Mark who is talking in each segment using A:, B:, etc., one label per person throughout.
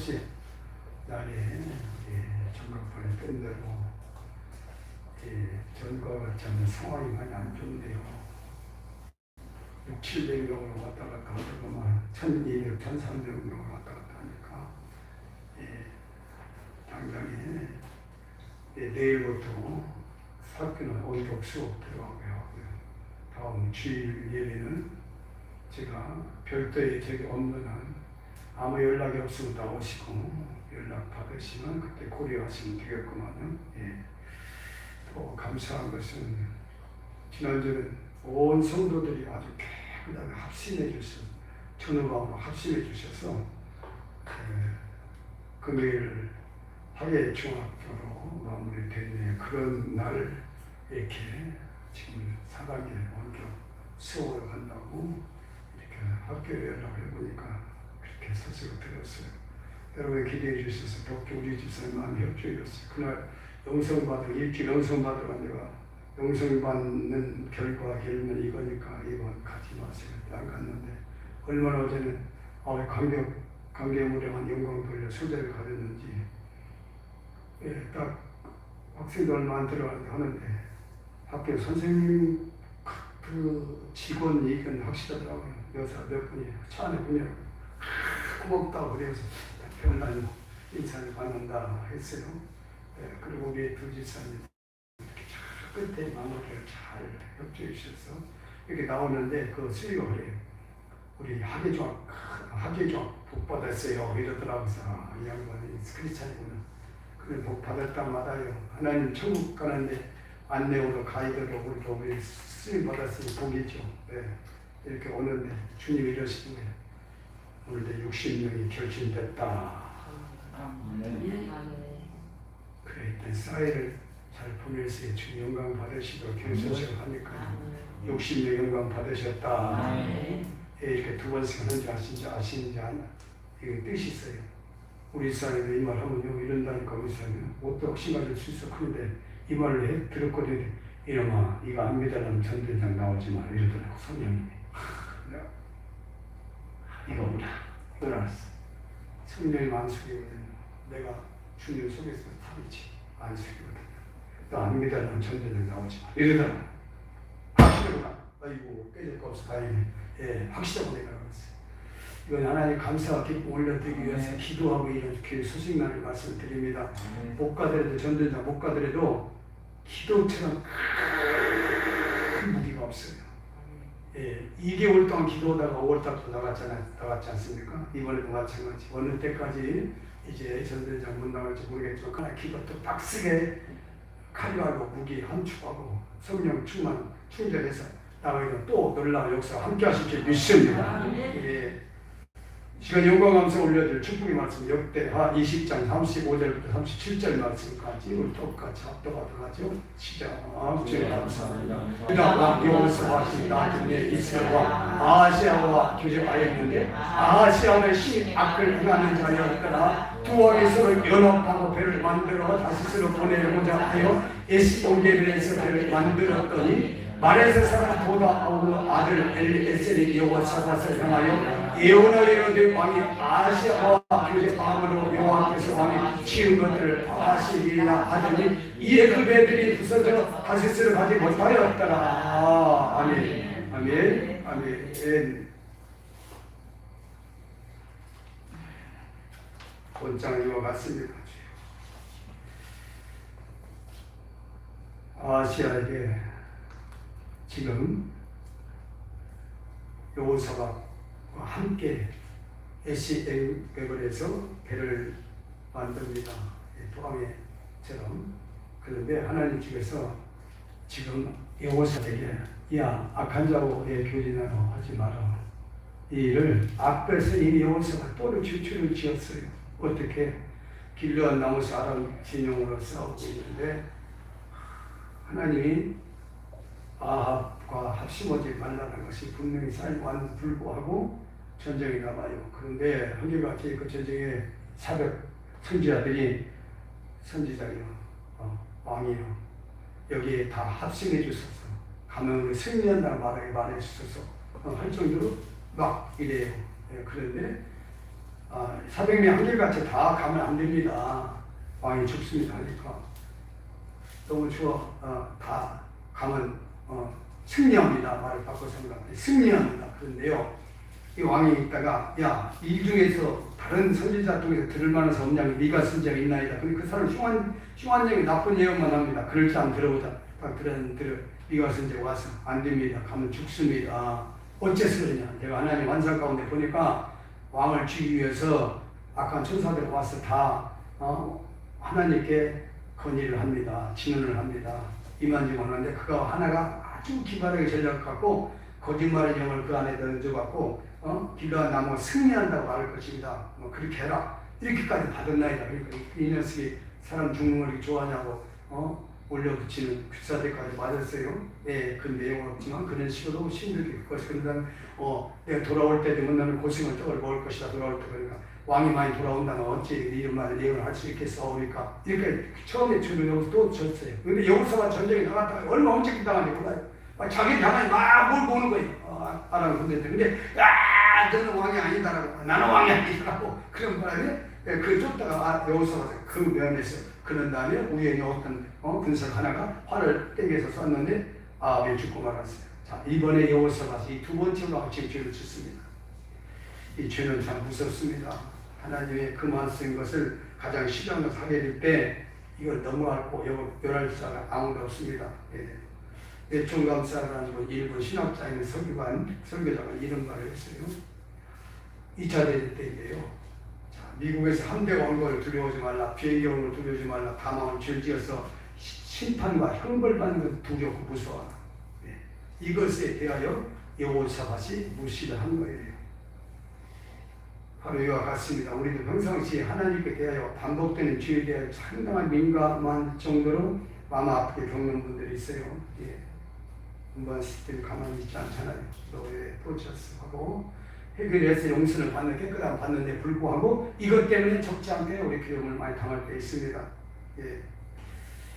A: 5시 날에 전광판에 뜬 대로 전과 같지 않은 상황이 많이 안 좋은데요. 600~700명으로 왔다 갔다 하다가만 1200, 1300명으로 왔다 갔다 하니까 당장에 내일부터 학교는 원격 수업 들어가게 하고요. 다음 주일 예배는 제가 별도의 적이 없는 한 아무 연락이 없으면 나오시고 연락 받으시면 그때 고려하시면 되겠구만요. 또 감사한 것은 지난주는 온 성도들이 아주 깨끗하게 합심해 주셔서 전후방으로 합심해 주셔서 금요일 화계 중학교로 마무리됐네요. 그런 날 이렇게 지금 사단계 원격 수업을 간다고 이렇게 학교에 연락을 해보니까 그렇게 소식을 들었어요. 여러분 기대해 주셔서 덕기 우리 집사님 많이 협조해 줬어요. 그날 영성받은 일주일 영성받으러 내가 영성받는 결과는 이거니까 이번 가지 마세요. 안 갔는데 얼마나 전에 강경무량한 영광 돌려 소재를 가졌는지 딱 학생들 얼마 안 들어가는데 하는데 학교 선생님 그 직원 얘기는 확실하더라고요. 여사 몇 분이 차 안에 그냥 고맙다고 그래서 별난 인사를 받는다 했어요. 그리고 우리 두 집사님 이렇게 끝에 마무리를 잘 협조해 주셔서 이렇게 나오는데 그 수요일에 우리 학예중학 복 받았어요 이러더라고요. 이 양반이 크리스찬이구나. 그래 복 받았다 마다요. 하나님 천국 가는데 안내오로 가이드로 우리 수임 받았으니 복이죠. 이렇게 오는데 주님 이러시는 거예요. 오늘도 60명이 결심됐다. 그래 일단 사회를 잘 보내세요. 주님 영광 받으시도록 교수님 하니까 60명 영광 받으셨다. 이렇게 두 번씩 하는지 아시는지 이게 뜻이 있어요. 우리 사회도 이 말 하면요 이런다니까 우리 사회는 옷도 심가질 수 있어. 그런데 이 말을 들었거든요. 이놈아 이거 안 믿으려면 전대장 나오지 마 이러더라고 성령님이. 이거구나 이걸 알았어. 성령님 안 숙이거든요. 내가 주님 속에서 타겠지 안 숙이거든요. 너 안 믿으려면 전대장 나오지 마 이러더라고. 확실하구나. 아이고 깨질 거 없어 다행이네. 확실하고 내가 그랬어요. 이건 하나님 감사와 기쁨 올려드리기 위해서 기도하고 이렇게 소식난을 말씀드립니다. 못 가더라도 전대장 못 가더라도 기도처럼 큰 무기가 없어요. 2개월 동안 기도하다가 5월달부터 나갔지 않습니까? 이번에도 마찬가지. 어느 때까지 이제 전대장 못 나갈지 모르겠지만 그냥 기도 또 빡세게 칼교하고 무기 함축하고 성령 충전해서 나가기는 또 놀라운 역사 함께 하실 줄 믿습니다. 시간 영광감사 올려드릴 축복의 말씀 역대하 20장 35절부터 37절 말씀까지 우리 똑같이 합독하도록 하죠. 시작. 주님 감사합니다. 유다와 여호사와시 나중에 이스라엘과 아시아와 교제하였는데 아시아의 신이 악을 행하는 자였더라. 두 왕이 서로 연합하고 배를 만들어 다시 서로 보내고자 하여 에스본게벨에서 배를 만들었더니 말에서 사람 보다하고 아들 엘리에셀이 여호와 사사를 향하여 예언을 이르되 왕이 아시아와 교제함으로 여호와께서 왕이 치운 것들을 아시리라 하더니 이에 그 배들이 부서져 다시스를 가지 못하였더라. 아멘. 아멘. 아멘. 본장은 이와 같습니다. 아시아에게 지금 여호사박과 함께 에시엥베글에서 배를 만듭니다. 포항에처럼. 그런데 하나님께서 지금 여호사에게 야 악한 자로의 교진하러 하지 마라. 이 일을 앞에서 이미 여호사가 또를 주추를 지었어요. 어떻게 길르한 나무에서 아람 진영으로 싸우고 있는데 하나님이 아합과 합심하지 말라는 것이 분명히 쌓임에도 불구하고 전쟁이 나와요. 그런데 한결같이 그 전쟁에 400 선지자요, 왕이요, 여기에 다 합심해 주셔서 가면 승리한다는 말에 말해 주셔서 할 정도로 막 이래요. 그런데 400명 한결같이 다 가면 안 됩니다. 왕이 죽습니다 하니까 너무 추워. 다 가면 승리합니다. 말을 바꿔서 승리합니다. 그런데요, 이 왕이 있다가 야, 이 중에서 다른 선지자 중에서 들을 만한 선지자가 네가 선지자가 있나이다. 근데 그 사람 흉한 얘기 나쁜 예언만 합니다. 그럴 줄 안 들어보자. 딱 들어 네가 선지자 와서 안 됩니다. 가면 죽습니다. 어째서 그러냐? 내가 하나님 환상 가운데 보니까 왕을 죽이기 위해서 악한 천사들 와서 다 하나님께 건의를 합니다. 진언을 합니다. 이만지만한데 그가 하나가 아주 기발하게 전략 갖고 거짓말의 영을 그 안에 던져갖고 길러한 나무가 승리한다고 말할 것입니다. 그렇게 해라. 이렇게까지 받았나이다. 그러니까 이 녀석이 사람 죽는 걸 이렇게 좋아하냐고 올려붙이는 귀사대까지 맞았어요. 예, 그 내용은 없지만 그런 식으로 힘들게 그것이 그러다 내가 돌아올 때 되면 나는 고생을 떡을 먹을 것이다. 돌아올 때 그러니까 왕이 많이 돌아온다면 어찌 이런 말을 예언을 할 수 있겠어. 그러니까 이렇게 처음에 주는 여기서 또 졌어요. 근데 여기서가 전쟁에 나갔다가 얼마 엄청 당한지 몰라요. 자기 당하니 막 몰고 오는 거예요. 아람 군대인데 야, 너는 왕이 아니다라고, 나는 왕이 아니다라고 그런 바람에 그 쫓다가 여기서 그 면에서 그런 다음에 우연히 어떤 군사 하나가 활을 땡겨서 쐈는데 아합이 죽고 말았어요. 자, 이번에 여호사밧이 이 두 번째로 지금 죄를 짓습니다. 이 죄는 참 무섭습니다. 하나님의 그 말씀인 것을 가장 싫어하는 것을 하게 될 때 이걸 넘어가고 요할 자가 아무도 없습니다. 총감사라는 분, 일본 신학자인 설교자가 이런 말을 했어요. 2차 대전 때인데요. 미국에서 함대가 온 걸 두려워하지 말라, 비행기 오는 걸 두려워하지 말라, 다만 죄를 지어서 심판과 형벌받는 걸 두렵고 무서워하라. 이것에 대하여 여호사밧이 무시를 한 거예요. 바로 이와 같습니다. 우리도 평상시에 하나님께 대하여 반복되는 죄에 대하여 상당한 민감한 정도로 마음 아프게 겪는 분들이 있어요. 한번 시스템이 가만히 있지 않잖아요. 노예 프로세스하고 해결해서 용서를 받는 깨끗함 받는데 불구하고 이것 때문에 적지 않게 우리 괴로움을 많이 당할 때 있습니다.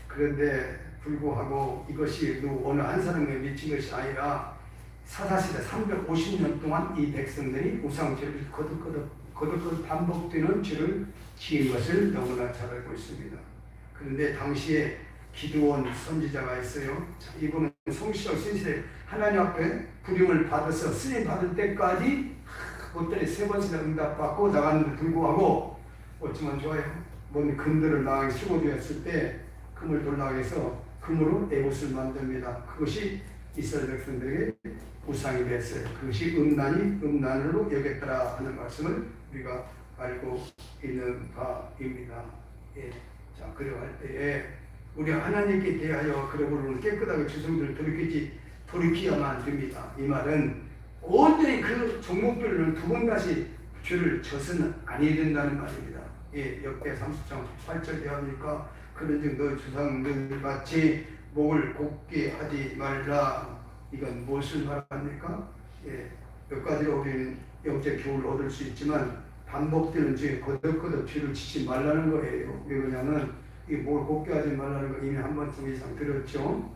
A: 그런데 불구하고 이것이 어느 한 사람에 미친 것이 아니라 사사시대 350년 동안 이 백성들이 우상죄를 거듭 반복되는 죄를 지은 것을 너무나 잘 알고 있습니다. 그런데 당시에 기드온 선지자가 있어요. 이분은 성실하고 신실해 하나님 앞에 부름을 받아서 쓰임 받을 때까지 못들이 3번이나 응답받고 나갔는데 불구하고 어쩌면 좋아요. 뭔 금들을 나가게 수고되었을 때 금을 돌라고 해서 금으로 에봇을 만듭니다. 그것이 이스라엘 백성들에게 우상이 됐어요. 그것이 음란으로 여겼더라 하는 말씀을 우리가 알고 있는 바입니다. 자, 그러할 때에 우리 하나님께 대하여 그러므로 깨끗하게 주성들을 돌이켜야만 됩니다. 이 말은 온전히 그 종목들을 두 번 다시 죄를 져서는 아니 된다는 말입니다. 역대 30장 8절에 하니까 그런즉 너 주상들 같이 목을 곱게 하지 말라. 이건 무엇을 말합니까? 몇 가지로 우리는 영적 교훈을 얻을 수 있지만 반복되는 죄에 거듭 죄를 지지 말라는 거예요. 왜 그러냐면 이 뭘 곱게 하지 말라는 거 이미 한 번쯤 이상 들었죠.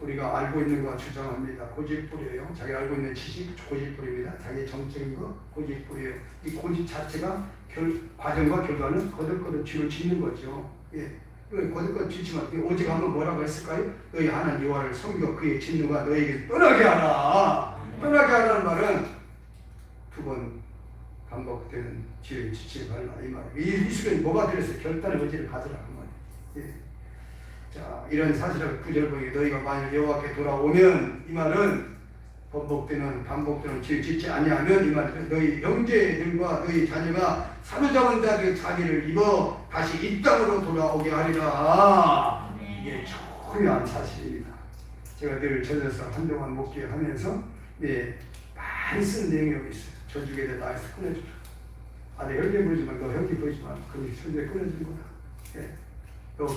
A: 우리가 알고 있는 거 주장합니다. 고집부려요. 자기 알고 있는 지식 고집부립니다. 자기 정적인 거 고집부려요. 이 고집 자체가 과정과 결과는 거듭 죄를 짓는 거죠. 거듭 짓지만 오직 한번 뭐라고 했을까요? 너희 하나님 여호와를 섬겨 그의 진노가 너에게 떠나게 하라. 떠나게 하라는 말은 두 번 반복되는 죄를 짓지 말라 이 말이에요. 이 속에 뭐가 들어서 결단의 의지를 가져라 그 말이에요. 자, 이런 사실을 구절 보기 너희가 만일 여호와께 돌아오면 이 말은 반복되는 죄를 짓지 아니하면 이 말은 너희 형제들과 너희 자녀가 사로잡은 자들의 자비를 입어 다시 이 땅으로 돌아오게 하리라. 이게 중요한 사실입니다. 제가 늘 전에서 한동안 목회하면서 많이 쓴 내용이 여기 있어요. 저주에 대해 나에서 끊어주라. 내 혈기 보이지 마. 너 혈기 보이지 마. 그게 저주에 끊어주는 거다. 너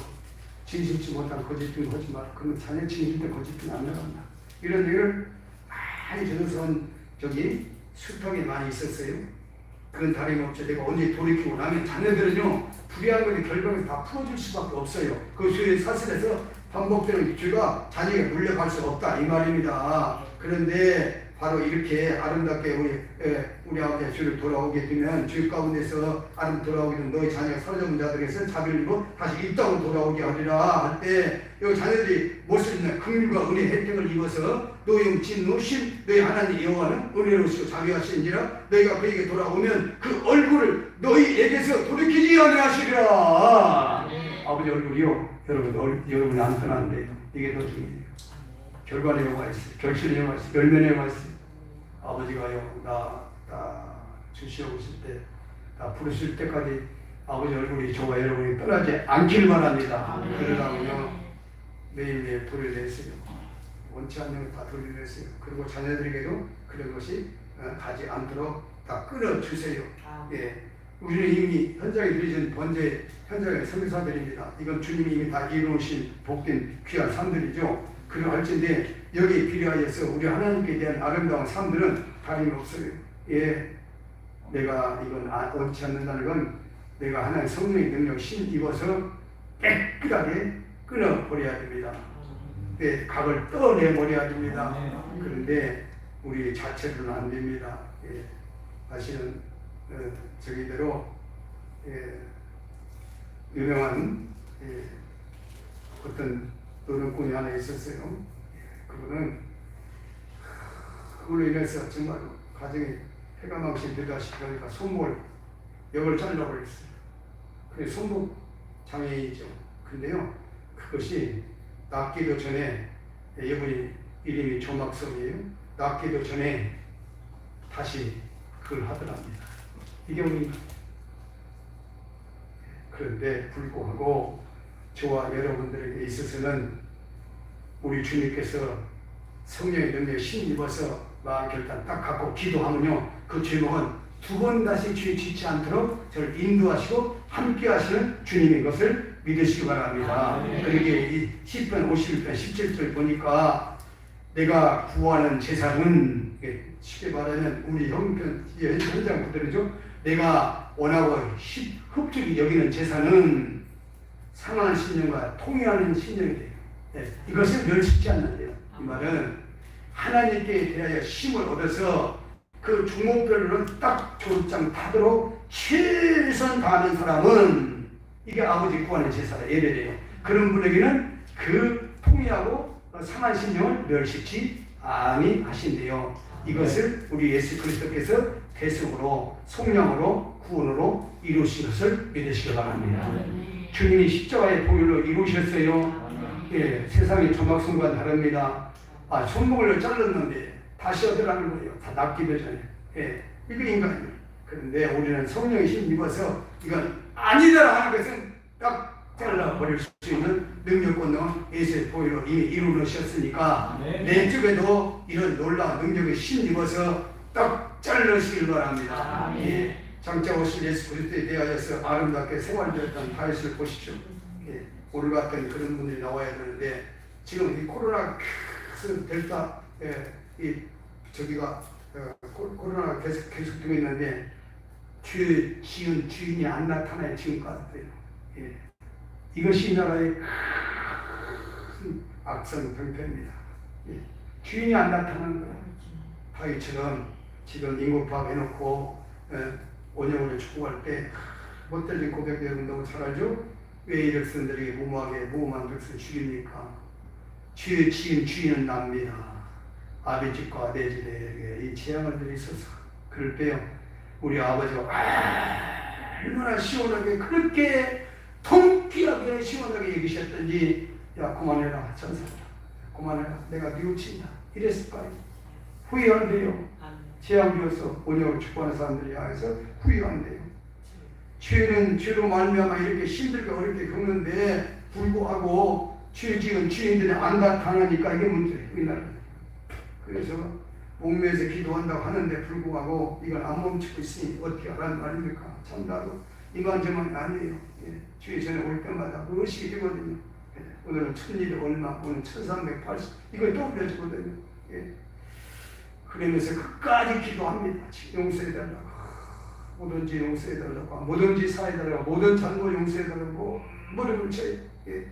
A: 진실치 못한 거짓들 하지 마라. 그러면 자네 진실때 거짓들 안 나간다. 이런 얘기를 많이 전해서 저기 수탁에 많이 있었어요. 그건 다름없죠. 내가 언제 돌이키고 나면 자네들은요 불의한 것의 결과를 다 풀어줄 수밖에 없어요. 그 죄의 사슬에서 반복되는 죄가 자녀에게 물려갈 수 없다 이 말입니다. 그런데 바로 이렇게 아름답게 우리 아버지가 주를 돌아오게 되면 주 가운데서 돌아오게 되면 너희 자녀가 사로잡은 자들에서 자비를 입고 다시 이 땅으로 돌아오게 하리라 할 때 여기 자녀들이 무엇을 있냐 긍휼과 은혜 혜택을 입어서 너희 진노심 너희 하나님 여호와는 은혜로우시고 자비하시니라 너희가 그에게 돌아오면 그 얼굴을 너희에게서 돌이키지 아니하시리라. 아버지 얼굴이요 여러분이 안 떠나는데 이게 더 중요해요. 결과의 영화 있어요. 결실의 영화 있어요. 열면의 영화 있어요. 아버지가요, 나 주시오실 때, 나 부르실 때까지 아버지 얼굴이 저와 여러분이 떠나지 않길 바랍니다. 그러다면요, 매일매일 도려냈어요. 원치 않는 거 다 도려냈어요. 그리고 자녀들에게도 그런 것이 가지 않도록 다 끊어주세요. 예. 우리는 이미 현장에 들으신 번제 현장의 선교사들입니다. 이건 주님이 이미 다 이루신 복된 귀한 삶들이죠. 그러할진데 여기에 필요하여서 우리 하나님께 대한 아름다운 삶들은 다름이 없어요. 예, 내가 이건 원치 않는다는 건 내가 하나님 성령의 능력 신 입어서 깨끗하게 끊어버려야 됩니다. 네, 각을 떠내버려야 됩니다. 그런데 우리 자체로는 안 됩니다. 예, 사실은 저기대로 유명한 어떤 노동꾼이 하나 있었어요. 그분은 그걸로 인해서 정말 가정이 해가 망신되다시피 하니까 손목을 역을 잘라버렸어요. 그게 손목 장애이죠. 근데요, 그것이 낫기도 전에 여분이 이름이 조막성이에요. 낫기도 전에 다시 그걸 하더랍니다. 이게 우리 그런데 불구하고 저와 여러분들에게 있어서는 우리 주님께서 성령의 능력에 힘입어서 마음 결단 딱 갖고 기도하면요, 그 제목은 두 번 다시 주의 짓지 않도록 저를 인도하시고 함께 하시는 주님인 것을 믿으시기 바랍니다. 그러기에 이 10편 51편 17절 보니까 내가 구하는 제사는 쉽게 말하면 우리 현장 구들이죠. 내가 원하고 흡족히 여기는 제사는 상한 신령과 통일하는 신령이 돼요. 네, 이것을 멸시지 않는데요. 이 말은 하나님께 대하여 힘을 얻어서 그 주목별로는 딱 졸장 타도록 최선 다하는 사람은 이게 아버지 구하는 제사라 예배돼요. 그런 분에게는 그 통일하고 상한 신령을 멸시치 아니하신대요. 이것을 우리 예수 그리스도께서 대속으로 속량으로 구원으로 이루신 것을 믿으시기 바랍니다. 주님이 십자가의 보혈로 이루셨어요. 예, 세상의 조막성과 다릅니다. 손목을 잘랐는데 다시 얻으라는 거예요. 다 낫기도 전에. 예, 이게 인간이에요. 그런데 우리는 성령의 힘 입어서 이건 아니다라 하는 것은 딱 잘라버릴 수 있는 능력 권능은 예수의 보혈로 이미 이루셨으니까 내 쪽에도 이런 놀라운 능력의 힘 입어서 딱 잘르시길 바랍니다. 예, 장차 오실 예수 그리스도에 대하여서 아름답게 생활되었던 다윗을 보십시오. 예, 오늘 같은 그런 분들이 나와야 되는데 지금 이 코로나 델타 코로나가 계속되고 있는데 지은 주인이 안 나타나요. 지금까지도. 예. 이것이 이 나라의 큰 악성 병폐입니다. 예. 주인이 안 나타나는 거예요. 다윗처럼 지금 인구 파악해놓고 원형으로 축구할 때 못되는 고백 여러분 너무 잘 알죠? 왜 이 백성들에게 무모한 백성을 죽입니까? 주의 지은 주인은 납니다. 아비집과 내 집에게 이 재앙을 들이소서. 그럴 때요, 우리 아버지가 얼마나 시원하게 그렇게 통쾌하게 시원하게 얘기하셨던지, 야 그만해라 천사다, 그만해라 내가 뉘우친다 이랬을까요? 후회한대요. 재앙 비어서 원형을 축복하는 사람들이 향해서 후회한대요. 죄는 죄로 말미암아 이렇게 힘들게 어렵게 겪는데 불구하고 죄 지은 주인들이 안 나타나니까 이게 문제예요. 우리나라. 그래서 목매에서 기도한다고 하는데 불구하고 이걸 안 멈추고 있으니 어떻게 하라는 말입니까? 참 나도 이만저만이 아니에요. 예. 주의 전에 올 때마다 의식이 되거든요. 예. 오늘은 1200 얼마, 오늘 1380 이걸 떠올려주거든요. 예. 그러면서 끝까지 기도합니다. 용서해달라고, 뭐든지 용서해달라고, 뭐든지 사해달라고, 모든 잘못 용서해달라고 무릎을 쳐요. 예.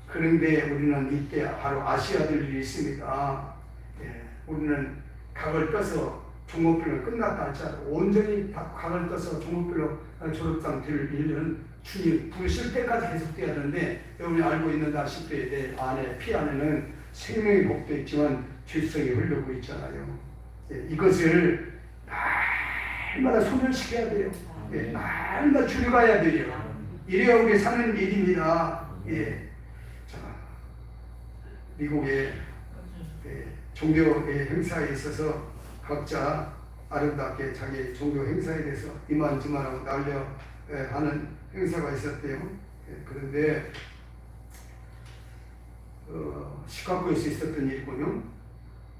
A: 그런데 우리는 이때 바로 아셔야 될 일이 있습니다. 예. 우리는 각을 떠서 종목별로 끝났다 할지라도 온전히 각을 떠서 종목별로 졸업장 될 일은 주님 부르실 때까지 계속돼야 하는데, 여러분이 알고 있는다시피 내 안에 피 안에는 생명의 복도 있지만 죄성이 흐르고 있잖아요. 예, 이것을 날마다 소멸시켜야 돼요. 예, 날마다 줄여가야 돼요. 이래야 우리 사는 일입니다. 예. 자, 미국의 종교의 행사에 있어서 각자 아름답게 자기 종교 행사에 대해서 이만저만하고 날려 하는 행사가 있었대요. 그런데 시카고에서 있었던 일이군요.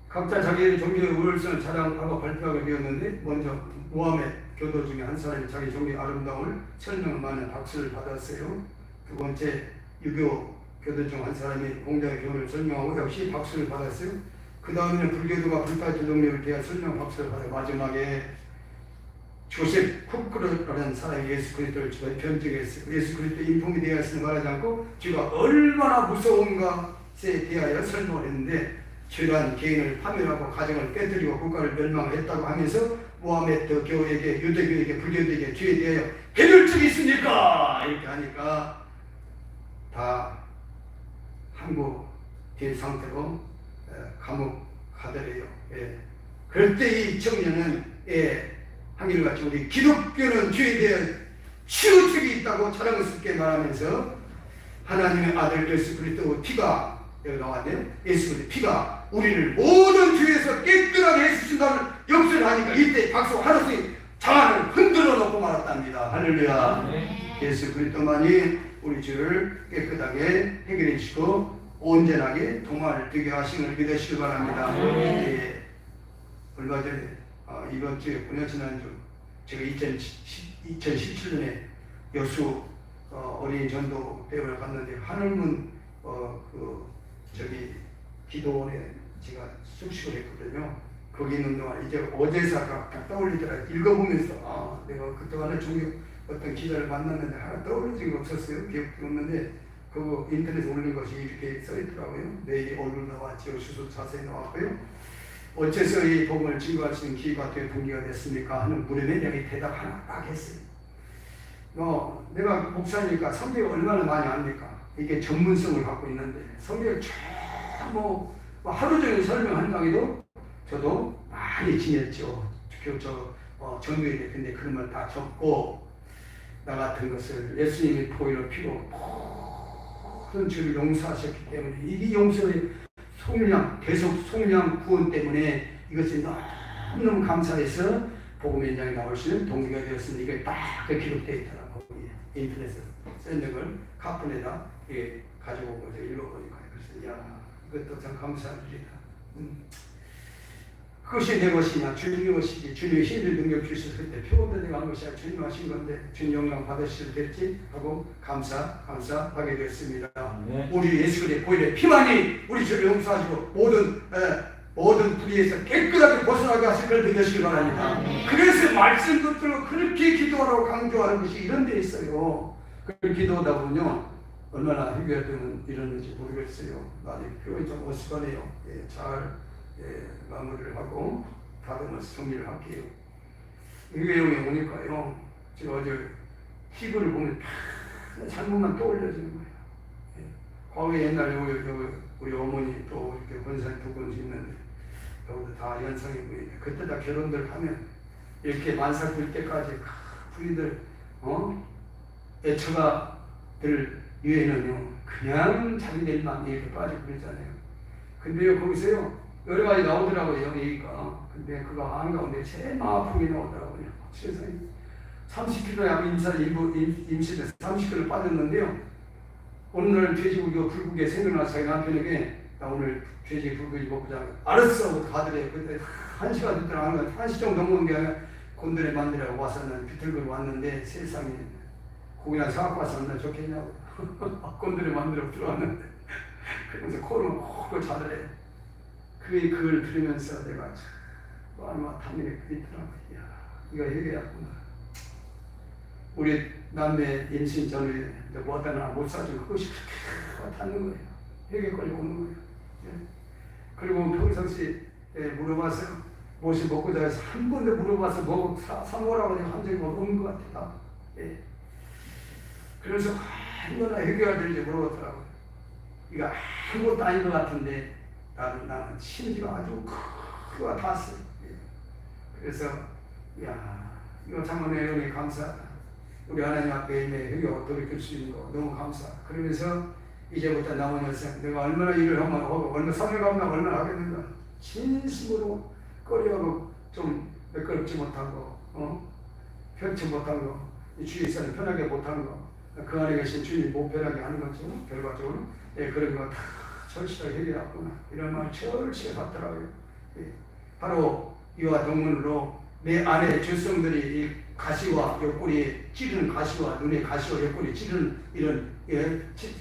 A: 각자 자기의 종교의 우월성을 자랑하고 발표하게 되었는데, 먼저 모하메 교도 중에 한 사람이 자기 종교의 아름다움을 설명하는 박수를 받았어요. 두 번째 유교 교도 중 한 사람이 공자의 교훈을 설명하고 역시 박수를 받았어요. 그 다음에는 불교도가 불가지 동력을 대한 설명 박수를 받아 마지막에 조셉 쿠크라는 사람이 예수 그리스도를 변증했어요. 예수 그리스도 인품이 되었으니 말하지 않고 죄가 얼마나 무서운가에 대하여 설명을 했는데, 죄란 개인을 파멸하고 가정을 깨뜨리고 국가를 멸망했다고 하면서 모하메드 교회에게, 유대교에게, 불교도에게 죄에 대하여 해결책이 있습니까? 이렇게 하니까 다 항복된 상태로 감옥 가더래요. 예. 그럴 때 이 청년은 한결같이 우리 기독교는 죄에 대한 치유책이 있다고 자랑스럽게 말하면서 하나님의 아들 예수 그리스도의 피가, 여기 나왔네요. 예수 그리스도의 피가 우리를 모든 죄에서 깨끗하게 해주신다는 역설을 하니까 이때 박수 하나씩 장안을 흔들어 놓고 말았답니다. 할렐루야. 예수 그리스도만이 우리 죄를 깨끗하게 해결해 주시고 온전하게 동화를 되게 하시는 믿으시기 바랍니다. 예. 얼마 전에 이번 주였군요. 지난주 제가 2017년에 여수 어린이 전도 대회를 갔는데 하늘문 기도원에 제가 숙식을 했거든요. 거기 있는 동안 이제 어제사가 딱 떠올리더라고요. 읽어보면서 내가 그동안에 종교 어떤 기자를 만났는데 하나 떠올린 게 없었어요. 기억도 없는데 그거 인터넷에 올린 것이 이렇게 써있더라고요. 내일이 얼굴 나왔죠. 수술 자세히 나왔고요. 어째서 이 복음을 증거할 수 있는 기회가 되어 동기가 됐습니까? 하는 물음에 내가 대답 하나 딱 했어요. 내가 목사니까 성경을 얼마나 많이 압니까? 이게 전문성을 갖고 있는데 성경을 하루 종일 설명한다기도 저도 많이 지냈죠. 전도에 근데 그런 걸 다 적고 나 같은 것을 예수님의 보혈로 피로 모든 죄를 용서하셨기 때문에 이게 용서의 속량, 계속 속량 구원 때문에 이것이 너무너무 감사해서 복음 현장에 나올 수 있는 동기가 되었습니다. 이게 딱 기록되어 있더라고요. 인터넷에 쓴 걸 카폰에다 가지고 온 것을 읽어보니까 그래서 이것도 참 감사한 일이다. 그것이 내 것이냐, 주님의 것이지, 주님의 힘을 능력 주셔서 그때 표본도 내가 한 것이 아니라 주님 하신 건데 주님 영광 받으시면 됐지 하고 감사하게 됐습니다. 네. 우리 예수 그리스도의 보혈의 피만이 우리 죄를 용서하시고 모든 불의에서 깨끗하게 벗어나게 하실 걸 믿으시기 바랍니다. 네. 그래서 말씀 붙들고 그렇게 기도하라고 강조하는 것이 이런 데 있어요. 그걸 기도하다 보면요 얼마나 해결되면 이러는지 모르겠어요. 많이 표현이 좀 어수선해요. 잘 마무리를 하고 다듬어서 정리를 할게요. 이 내용에 오니까요, 제가 어제 TV를 보면 잘못만 떠올려지는 거예요. 과거에 옛날에 우리 어머니 또 이렇게 권사님 두 분씩 있는데 여기도 다 연상이 보이는데 그때 다 결혼들 하면 이렇게 만삭 될 때까지 부인들 애처가들 위에는요 그냥 자기들만 이렇게 빠지고 그러잖아요. 근데요 거기서요 여러 가지 나오더라고요, 얘기가. 근데 그거 한가운데 제일 아프게 나오더라고요. 세상에. 30kg 약 임신해서 30kg 빠졌는데요. 오늘 돼지고기 불고기에 생각나서 자기 남편에게 나 오늘 돼지 불고기 먹고 자고 알았어 하고 가더래요. 근데 1시간 됐더라. 1시 정도 넘는 게 아니라 곤드레 만들라고 와서는 비틀고 왔는데 세상에 고기나 사갖고 와서 얼마나 좋겠냐고. 곤드레 만들어 들어왔는데 그러면서 코를 콕 자더래요. 그걸 들으면서 내가 아마 담임이 그랬더라고요. 이거 해결했구나. 우리 남매 임신 전에 뭐 하나 못 사주고 그것이 그렇게 닿는 거예요. 해결권이 오는 거예요. 그리고 평상시에 물어봐서 무엇이 먹고 자서 한 번도 물어봐서 뭐 사먹으라고 한 적이 없는 것 같아. 예. 그래서 얼마나 해결해야 될지 물어보더라고요. 이거 아무것도 아닌 것 같은데 나는 심지가 아주 크가 닿았어요. 예. 그래서 야 이거 정말 내용이 감사하다. 우리 하나님 앞에 있는 회개하고 돌이킬 수 있는 거 너무 감사하다. 그러면서 이제부터 남은 여생 내가 얼마나 일을 하면 하고 얼마나 사명감나 얼마나 하겠는가 진심으로 꺼려하고 좀 매끄럽지 못한 거 편치 못한 거 주위에서는 편하게 못한 거 그 안에 계신 주님 못 편하게 하는 거죠. 결과적으로 예, 그런 거 다 절실하게 해결했구나 이런 말 절실히 받더라고요. 예. 바로 이와 동문으로 내 안에 죄성들이 이 가시와 옆구리에 찌르는 가시와 눈에 가시와 옆구리에 찌르는 이런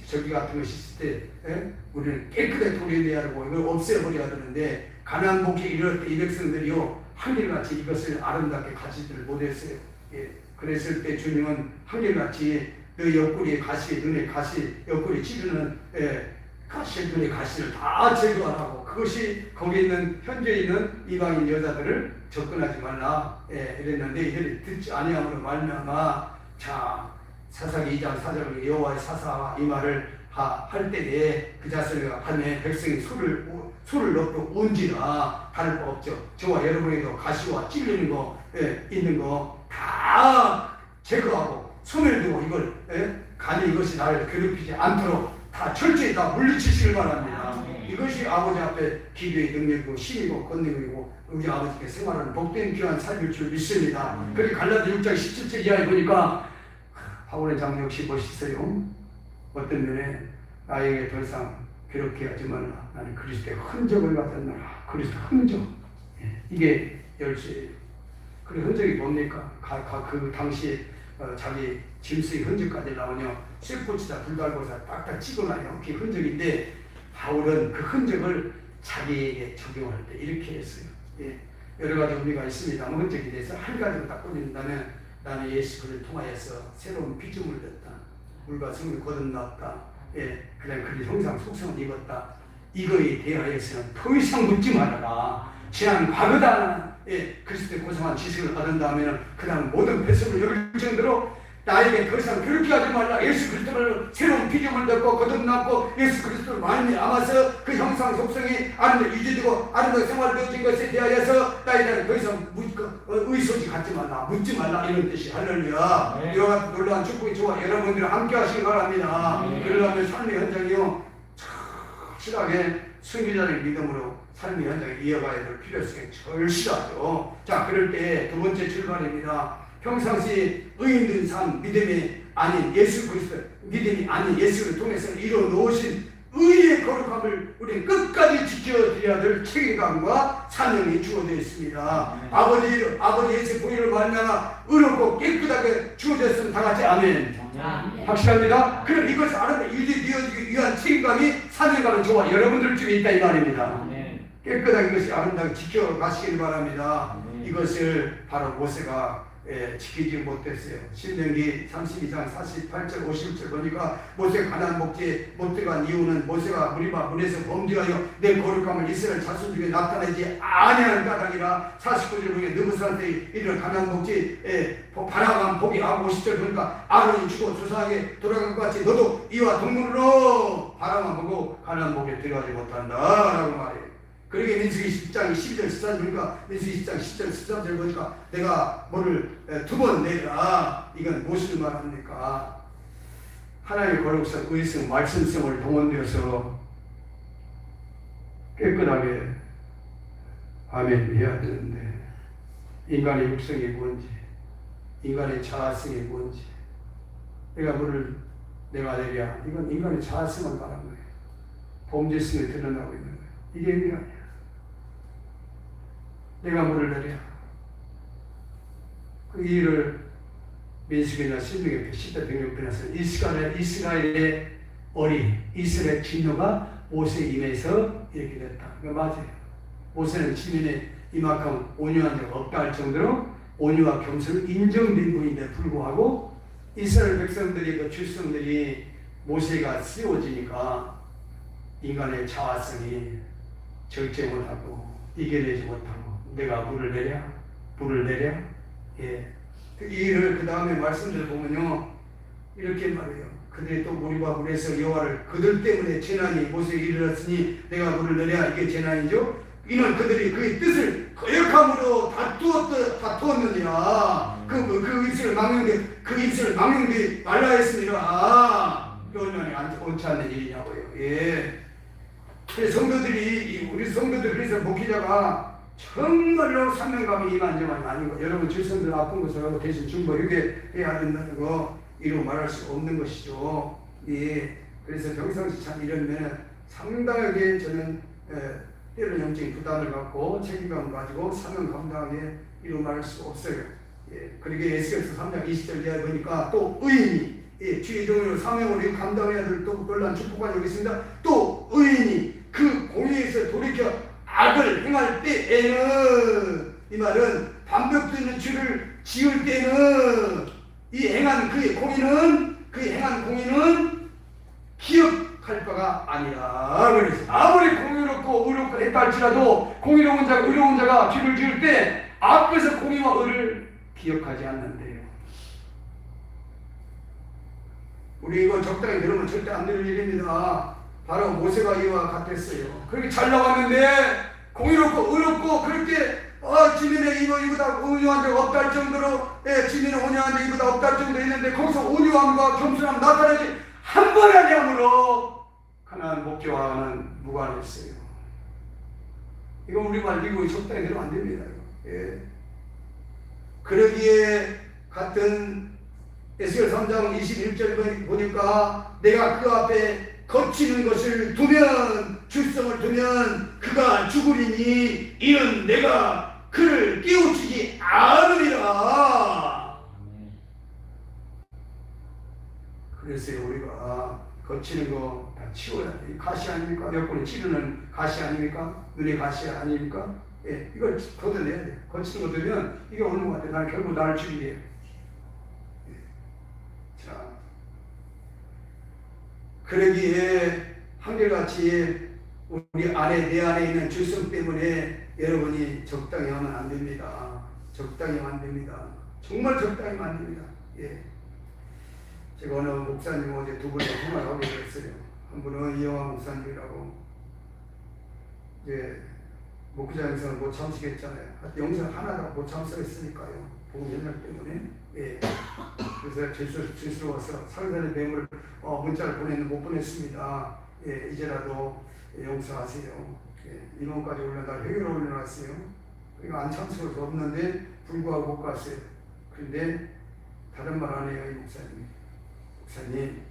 A: 저기 같은 것이 있을 때 우리는 깨끗하게 도려내야 하고 이걸 없애버려야 되는데 가나안 복지 이럴 때 이 백성들이요 한결같이 이것을 아름답게 가지지를 못했어요. 예. 그랬을 때 주님은 한결같이 너 옆구리에 가시, 눈에 가시, 옆구리 찌르는 가시, 눈에 가시를 다 제거하라고 그것이 거기 있는 현재 있는 이방인 여자들을 접근하지 말라 이랬는데 이들이 듣지 아니함으로 말미암아 자 사사기 2장 4절에 여호와의 사사와 이 말을 할 때에 그 자손과 하며 백성이 술을 넣고 운지라 다를 바 없죠. 저와 여러분에도 가시와 찔리는 거 있는 거 다 제거하고 손을 들고 이걸 감히 이것이 나를 괴롭히지 않도록 다 철저히 다 물리치시길 바랍니다. 이것이 아버지 앞에 기도의 능력이고 힘이고 권능이고 우리 아버지께 생활하는 복된 귀한 삶일 줄 믿습니다. 그리고 갈라디 6장 17절 이하에 보니까 바울의 장 역시 멋있어요. 어떤 면에 나에게 더 이상 괴롭게 하지 말라. 나는 그리스도의 흔적을 받았노라. 그리스도 흔적. 이게 열쇠예요. 그 흔적이 뭡니까? 그 당시에 자기 짐승의 흔적까지 나오냐 쇠꼬치다 불달고사 딱딱 찍어놔요. 그게 흔적인데 바울은 그 흔적을 자기에게 적용할 때 이렇게 했어요. 예. 여러 가지 의미가 있습니다만 흔적에 대해서 한 가지로 딱 꺼낸다면 나는 예수 그리스도를 통하여서 새로운 피조물 됐다. 물과 성을 거듭났다. 예. 그다음 그리 형상 속성을 입었다. 이거에 대하여서는 더 이상 묻지 말아라. 지난 과거다. 예, 그리스도의 고상한 지식을 얻은다면 그 다음 모든 배속을 여길 정도로 나에게 더 이상 그렇게 하지 말라. 예수 그리스도를 새로운 피조물 듣고 거듭났고 예수 그리스도를 말미암아서 그 형상 속성이 아름답게 유지되고 아름답게 생활되어진 것에 대하여서 나에 대한 더 이상 의소지 갖지 말라. 묻지 말라. 이런 뜻이 할렐루야. 이와 같은 놀라운 축복이 저와 여러분들이 함께 하시기 바랍니다. 그러려면 삶의 현장이요 확실하게 승리자의 믿음으로 삶의 현장에 이어가야 될 필요성이 절실하죠. 자, 그럴 때 두 번째 출발입니다. 평상시 의인된 삶, 믿음이 아닌 예수 그리스도, 믿음이 아닌 예수를 통해서 이루어 놓으신 의의 거룩함을 우리는 끝까지 지켜드려야 될 책임감과 사명이 주어져 있습니다. 아버지 예수 보이를 말미암아 의롭고 깨끗하게 주어졌으면 다 같이 아멘. 확실합니다. 그럼 이것을 아름답게 유지되어지기 위한 책임감이 사명감은 저와 여러분들 중에 있다 이 말입니다. 깨끗하게 이것이 아름답게 지켜가시길 바랍니다. 이것을 바로 모세가 지키지 못했어요. 신명기 32장 48절 50절 보니까 모세가 가나안 복지에 못 들어간 이유는 모세가 문에서 범죄하여 내 거룩함을 이스라엘 자손 중에 나타내지 아니하는 까닭이라 49절 후에 느부산에 이르러 가나안 복지에 바라만 포기하고 50절 보니까 아론이 죽어 조상에게 돌아간 것 같이 너도 이와 동문으로 바라만 보고 가나안 복지에 들어가지 못한다 라고 말해요. 그러게 민수기 10장 12절 13절 보니까 민수기 10장 10절 13절 보니까 내가 뭐를 두 번 내라. 이건 무엇을 말합니까? 하나님의 거룩성, 의성, 말씀성을 동원되어서 깨끗하게 아멘 해야 되는데 인간의 육성이 뭔지 인간의 자아성이 뭔지 내가 뭐를 내가 내랴 이건 인간의 자아성을 말하는 거예요. 범죄성이 드러나고 있는 거예요. 이게 의미가 아니야. 내가 뭐를 내랴 그 일을 민수기나 신명기 10대 등록편에서 이스라엘의 어린 이스라엘 진노가 모세에 임해서 이렇게 됐다. 그러니까 맞아요. 모세는 지면에 이만큼 온유한 적 없다 할 정도로 온유와 겸손을 인정된 분인데 불구하고 이스라엘 백성들이 그 출성들이 모세가 쓰여지니까 인간의 자아성이 절제 못하고 이겨내지 못하고 내가 물을 내랴. 예. 이를 그 다음에 말씀들 보면요, 이렇게 말해요. 그들이 또 무리와 물에서 여호와를 그들 때문에 재난이 모세에 이르렀으니 내가 물을 내랴. 이게 재난이죠. 이는 그들이 그의 뜻을 거역함으로 다투었느니라. 그 입술을 막는 게 말라 했습니다. 얼마나 옳지 않는 일이냐고요. 예. 우리 성도들 그래서 목회자가 정말로 사명감이 임한 점은 아닌 거. 여러분 질성들 아픈 것을 대신 중보 휴게해야 된다는 거 이루 말할 수 없는 것이죠. 예. 그래서 평상시 참 이러면 상당하게 저는 때로는 영적인 부담을 갖고 책임감을 가지고 사명 감당하게 이루 말할 수 없어요. 예. 그러게 에스겔서 3장 20절 이하에 보니까 또 의인이 주의 종으로 사명을 감당해야 될 또 놀란 축복까지 오겠습니다. 또 의인이 그 공의에서 돌이켜 악을 행할 때에는, 이 말은 반복되는 죄를 지을 때는 이 행한 그의 공의는 기억할 바가 아니라. 그래서 아무리 공의롭고 의롭고 했다 할지라도 의로운 자가 죄를 지을 때 앞에서 공의와 의를 기억하지 않는데요. 우리 이거 적당히 들으면 절대 안 되는 일입니다. 바로 모세가 이와 같았어요. 그렇게 잘 나왔는데 공의롭고 의롭고 그렇게 지민의 이보다 온유한 자가 없다 할 정도로, 지민의 온유한 자 이보다 없다 할 정도 있는데 거기서 온유함과 겸손함 나타나지 한 번 하냐므로 가나안 목표와는 무관했어요. 이거 우리말 이거 적당히 들으면 안 됩니다. 예. 그러기에 같은 에스겔 3장 21절 보니까 내가 그 앞에 거치는 것을 두면, 줄성을 두면 그가 죽으리니 이는 내가 그를 깨우치지 않으리라. 그래서 우리가 거치는 거 다 치워야 돼. 가시 아닙니까? 몇 번에 치르는 가시 아닙니까? 눈의 가시 아닙니까? 예, 이걸 걷어내야 돼. 거치는 거 두면 이게 오는 것 같아. 나는 결국 나를 죽이게. 자, 그러기에 한결같이 우리 안에, 내 안에 있는 질성 때문에 여러분이 적당히 하면 안 됩니다. 적당히 하면 안 됩니다. 정말 적당히 하면 안 됩니다. 예. 제가 어느 목사님 어제 두 분의 통화를 하게 됐어요. 한 분은 이영화 목사님이라고, 이제 목회자에서 못 참으시겠잖아요. 하여튼 영상 하나도 못 참으시겠으니까요. 복음 연락 때문에. 예. 그래서 질수로 와서 상단의 뱀을 문자를 보냈는데 못 보냈습니다. 예, 이제라도 용서하세요. 예, 인원까지 올려다 회의로 올려놨어요. 그러니까 안 참석할 수 없는데 불구하고 못 갔어요. 그런데 다른 말 안 해요, 이 목사님. 목사님,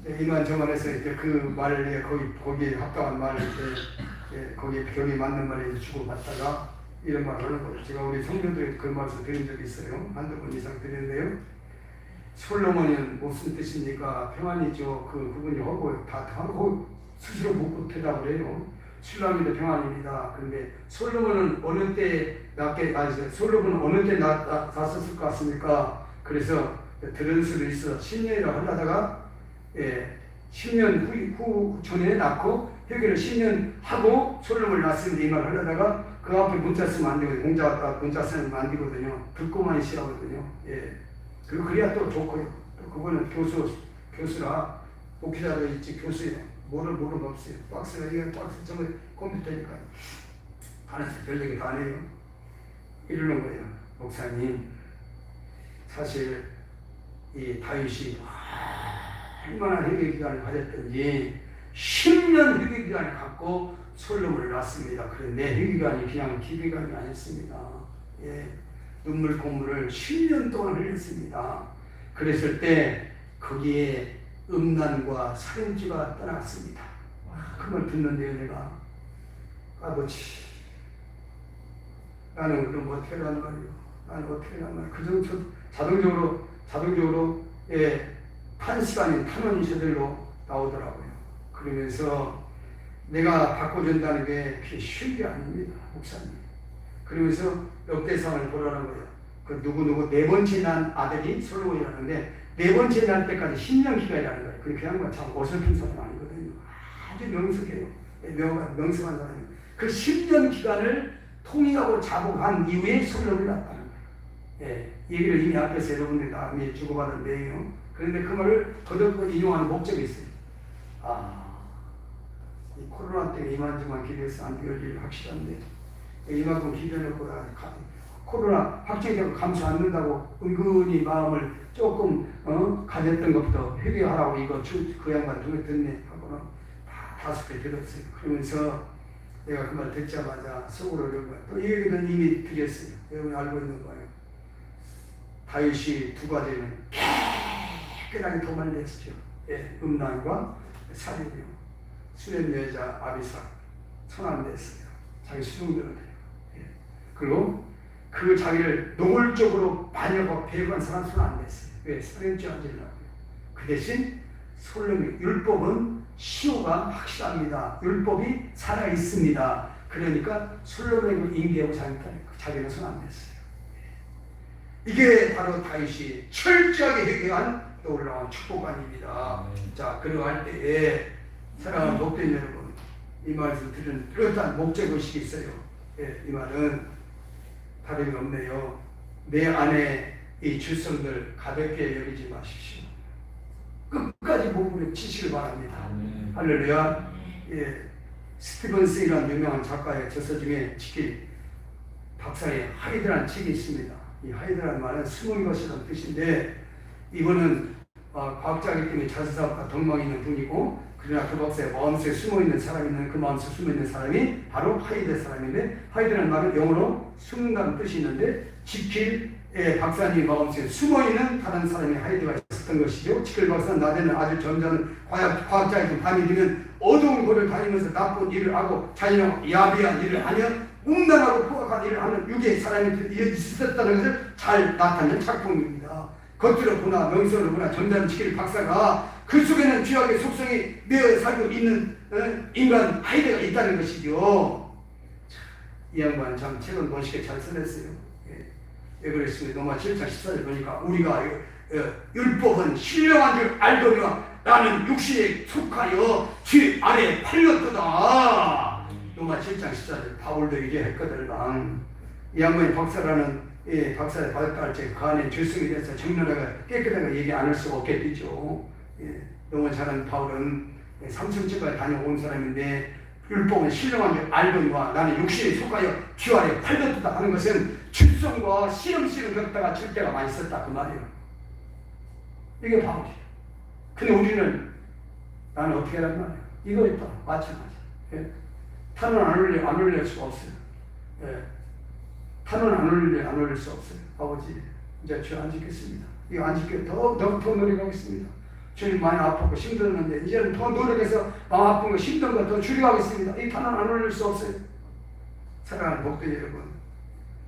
A: 이만저만해서 이렇게 그 말에 거기에 합당한 말을 이렇게 거기에 격이 맞는 말을 주고받다가 이런 말을 하는 거예요. 제가 우리 성도들에게 그 말을 드린 적이 있어요. 한두 번 이상 드렸는데요. 솔로몬은 무슨 뜻입니까? 평안이죠. 그분이 하고 다 하고 스스로 묻고 대답을 해요. 신랑이도 평안입니다. 그런데 솔로몬은 어느 때 솔로몬은 어느 때 났었을 것 같습니까? 그래서 들은 수도 있어 10년이라고 하려다가 10년 후 전에 낳고 회개를 10년 하고 솔로몬을 낳았는데 이 말을 하려다가 그 앞에 문자 쓰면 안 되거든요. 문자 쓰면 안 되거든요. 듣고만 있으라거든요. 예. 그리고 그래야 또 좋고요. 또 그거는 교수라 목회자도 있지 교수예요. 모르는 없어요. 박스가 이게 박스 전부 컴퓨터니까 하나씩 별 얘기 다 해요. 이러는 거예요. 목사님, 사실 이 다윗이 얼마나 회개 기간을 가졌던지 10년 회개 기간을 갖고 솔로몬을 낳습니다. 그런데 회개 기간이 그냥 기대감이 아니었습니다. 예. 눈물 콧물을 10년 동안 흘렸습니다. 그랬을 때 거기에 음란과 살인죄가 떠났습니다. 그 말 듣는데요, 내가 아버지, 나는 그럼 어떻게 하란 말이요? 나는 어떻게 하란 말이요? 그 정도 자동적으로 탄시간인 탄원이 저절로 나오더라고요. 그러면서 내가 바꿔준다는 게 그게 쉬운 게 아닙니다, 목사님. 그러면서 역대상을 보라는 거예요. 그 누구 네 번째 난 아들이 솔로몬이라는데 네 번째 날 때까지 10년 기간이라는 거예요. 그 양반 참 어설픈 사람 아니거든요. 아주 명석해요. 명석한 사람이에요. 그 10년 기간을 통일하고 자복한 이후에 설령을 났다는 거예요. 예, 얘기를 이미 앞에서 여러분들이 다 이미 주고받은 내용이요. 그런데 그 말을 더듬고 인용하는 목적이 있어요. 이 코로나 때문에 이만저만 기도해서 안 되어질 일 확실한데 이만큼 기도해놓고 코로나 확진자가 감소 않는다고 은근히 마음을 조금 가졌던 것부터 회개하라고 이거 그 양반 눈에 듣네 하고는 다 5배 들었어요. 그러면서 내가 그 말 듣자마자 속으로 이런 거야. 또 이 얘기는 이미 드렸어요. 여러분이 알고 있는 거예요. 다윗이 2가지는 깨끗하게 도망을 냈죠. 예, 음란과 살인이요. 수련 여자 아비사 천안냈어요. 자기 수종들을 예. 그리고 그 자기를 노골적으로 반역하고 배반한 사람 손 안 냈어요. 왜? 살인죄 안 지려고요. 그 대신 솔로몬 율법은 시효가 확실합니다. 율법이 살아 있습니다. 그러니까 솔로몬을 인계하고 자기는 손 안 냈어요. 이게 바로 다윗이 철저하게 회개한 놀라운 축복관입니다. 자, 그러할 때에 사랑하는 목된 여러분, 이 말씀 들은 뚜렷한 목적의식이 있어요. 예, 이 말은 다름이 없네요. 내 안에 이 질성들 가볍게 여기지 마십시오. 끝까지 몸으로 치시길 바랍니다. 할렐루야. 예, 스티븐스이라는 유명한 작가의 저서 중에 지킬 박사의 하이드라는 책이 있습니다. 이 하이드라는 말은 숨은 것이라는 뜻인데 이분은 과학자이기 때문에 자수사업과 덕망이 있는 분이고 그러나 그 박사의 마음속에 숨어있는 사람이 있는 그 마음속에 숨어있는 사람이 바로 하이드 사람인데 하이드라는 말은 영어로 숨는다는 뜻이 있는데 지킬 박사님 마음속에 숨어있는 다른 사람이 하이드가 있었던 것이죠. 지킬 박사는 낮에는 아주 점잖은 과학자이고 밤이 되면 어두운 곳을 다니면서 나쁜 일을 하고 자신은 야비한 일을 하며 음란하고 포악한 일을 하는 육의 사람이 있었다는 것을 잘 나타낸 작품입니다. 겉으로 보나 명성으로 보나 점잖은 지킬 박사가 그 속에는 죄악의 속성이 내어 살고 있는 인간 하이드가 있다는 것이죠. 이 양반 참 책은 멋있게 잘 써냈어요. 왜 그랬습니까? 로마 7장 14절 보니까 우리가 율법은 신령한 줄 알거니와 나는 육신에 속하여 죄 아래 팔렸도다. 로마 7장 14절 바울도 이래 했거든. 이 양반이 박사라는 박사를 받았다 할 때 그 안에 죄성에 대해서 정론하게 깨끗하게 얘기 안 할 수가 없겠죠. 너무 잘하는 바울은 삼성집까지 다녀온 사람인데 율법은 신령한 줄 알거니와 나는 육신에 속하여 죄 아래 팔렸다 하는 것은 축성과 시름시름 겪다가 질 때가 많이 있었다 그 말이에요. 이게 바울이에요. 근데 우리는 나는 어떻게 하란 말이에요. 이거 있다 마찬가지. 탄원 안 올릴 수가 없어요. 탄원 안 올릴 수 없어요. 아버지 이제 죄 안 짓겠습니다. 이거 안 짓게 더 노력하겠습니다. 주님 많이 아팠고 힘들었는데 이제는 더 노력해서 마음 아픈 거 힘든 거 더 줄여가겠습니다. 이 탄원 안 올릴 수 없어요. 사랑하는 목된 여러분,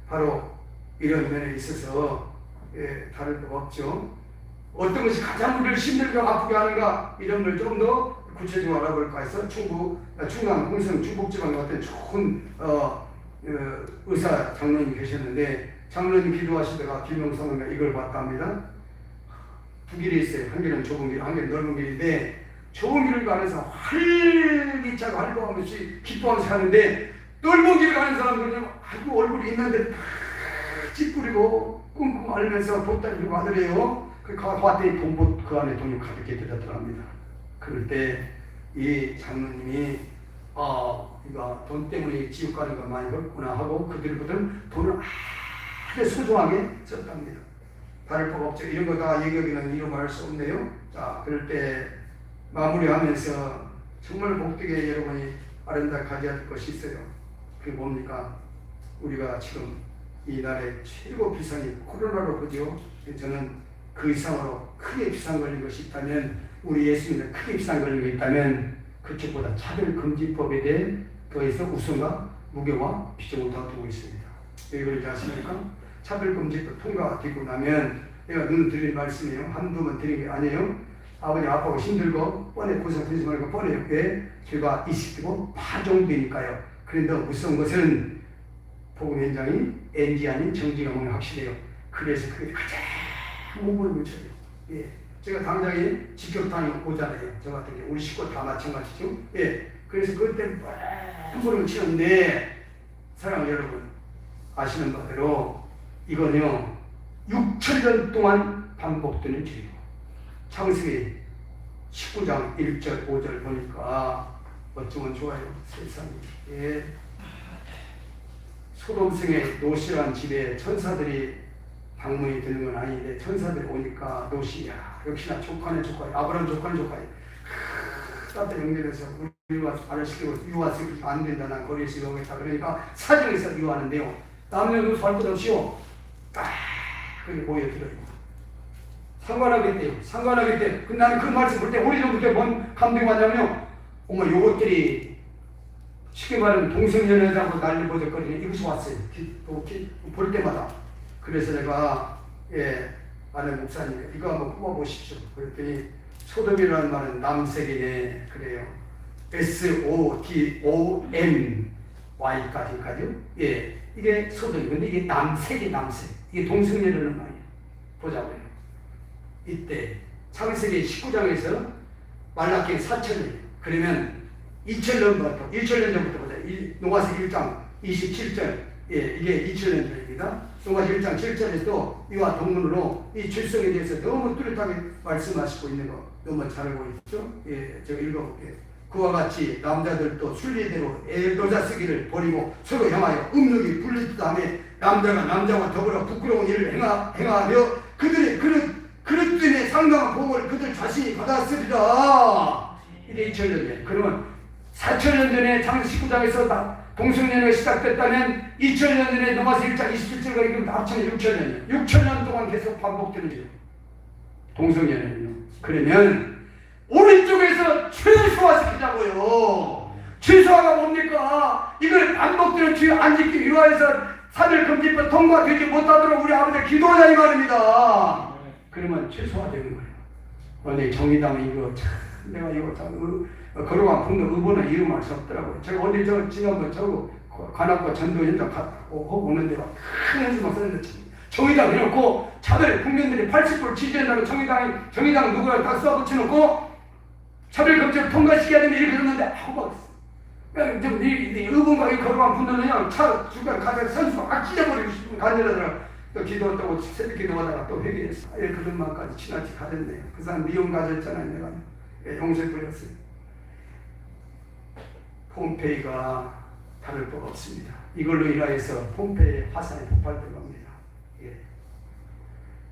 A: 바로 이런 면에 있어서 다를 거 없죠. 어떤 것이 가장 우리를 힘들게 아프게 하는가 이런 걸 좀 더 구체적으로 알아볼까 해서 충남 홍성 중북지방에 어떤 좋은 의사 장로님이 계셨는데 장로님 기도하시다가 길명성인가 이걸 봤다 합니다. 2길이 있어요. 한 길은 좁은 길, 한 길은 넓은 길인데 좁은 길을 가면서 활기차고 활동하면서 기뻐하면서 가는데 넓은 길을 가는 사람들은 아이고 얼굴이 있는데 찌푸리고 꿍꿍 앓으면서 보따리 들고 하더래요. 봤더니 그 안에 돈이 가득히 들었더랍니다. 그럴 때 이 장로님이 이거 돈 때문에 지옥 가는 거 많이 벌구나 하고 그들보다는 돈을 아주 소중하게 썼답니다. 다를 바가 없죠. 이런 거 다 얘기하기는 이루 말할 수 없네요. 자, 그럴 때 마무리하면서 정말 복되게 여러분이 아름답게 가져야 할 것이 있어요. 그게 뭡니까? 우리가 지금 이 나라의 최고 비상이 코로나로 보죠. 저는 그 이상으로 크게 비상 걸린 것이 있다면 우리 예수님은 크게 비상 걸린 것이 있다면 그쪽보다 차별금지법에 대해 더해서 우선과 무게와 비중을 더 두고 있습니다. 왜 그런지 아십니까? 차별금지법 통과되고 나면 내가 눈 드릴 말씀이에요. 한두 번 드린 게 아니에요. 아버지 아빠가 힘들고 뻔해 고생하지 말고 뻔해요. 왜? 죄가 이식되고 파종되니까요. 그런데 더 무서운 것은 복음 현장이 NG 아닌 정지가 오늘 확실해요. 그래서 그게 가장 목을 묻혀요. 예. 제가 당장에 직격탄이 오잖아요. 저 같은 경우 우리 식구 다 마찬가지죠. 예. 그래서 그때 목을 묻히는데 사랑하는 여러분 아시는 바대로 이거는요 6천년 동안 반복되는 죄예요. 창세기 19장 1절 5절 보니까 어쩌면 좋아요. 세상에 소돔성의 노시란 집에 천사들이 방문이 되는 건 아닌데 천사들이 오니까 노시야 역시나 조카네 조카야 아브라함 조카네 조카야 따뜻 연결해서 우리 와서 발을 시키고 유아시키면 안 된다 난 거리에서 이러겠다 그러니까 사정에서 유하는데요 남녀노소 할 것 없이요 딱 그게 모여들어요. 상관하겠대요. 상관하겠대요. 나는 그 말씀 볼 때 오래전부터 뭔 감동이 왔냐면요 어머 요것들이 쉽게 말하면 동성연애라고 난리버덕거리는 이것이 왔어요. 볼 때마다. 그래서 내가 아는 목사님 이거 한번 뽑아보십시오. 그랬더니 소돔이라는 말은 남색이네 그래요. SODOMY까지요. 이게 소돔이 근데 이게 남색이 남색 이게 동성연애라는 말이에요. 보자고요. 이때 창세기 19장에서 말라기 4천년 그러면 2000년부터 1천년 전부터 보자. 노아서 1장 27절 이게 2000년 전입니다. 노아서 1장 7절에서 또 이와 동문으로 이 출생에 대해서 너무 뚜렷하게 말씀하시고 있는 거 너무 잘 알고 있죠? 제가 읽어볼게요. 그와 같이 남자들도 순리대로 애도자 쓰기를 버리고 서로 향하여 음욕이 분리된 다음에 남자가 남자와 더불어 부끄러운 일을 행하며 그들의 그릇 때문에 상당한 복을 그들 자신이 받았으리라. 이게 2000년. 그러면 4000년 전에 창세기 19장에서 동성연애가 시작됐다면 2000년 전에 노아서 1장 27절과 이건 합치면 6000년이에요. 6000년 동안 계속 반복되는 거예요. 동성연애는요. 그러면 오른쪽에서 최소화시키자고요. 최소화가 뭡니까? 이걸 반복되는 죄 안 지키기 위하여서 사별금지법 통과되지 못하도록 우리 아버지 기도하자 이 말입니다. 그러면 최소화되는 거예요. 원래 정의당은 이거 참 내가 이거 참 거룩한 분도 의본은 이름할 수 없더라고요. 제가 어디 지난번 관악과 전도 현장 하고 오는데 큰 현수막 썼는데 정의당 해놓고 차별 국민들이 80% 지지한다고 정의당 누구랑 다 쏴붙여놓고 차별금지를 통과시켜야 되는 이렇게 했는데 그냥 좀 의본과 이 거룩한 분들은 그냥 차 중간 가서 선수가 막 찢어버리고 싶은 간절하더라고. 또 기도했다고 새벽 기도하다가 또 회개했어. 그런 마음까지 지나치 가졌네요. 그 사람 미움 가졌잖아요. 내가 용서해버렸어요. 폼페이가 다를 바가 없습니다. 이걸로 인하여서 폼페이의 화산이 폭발되갑니다.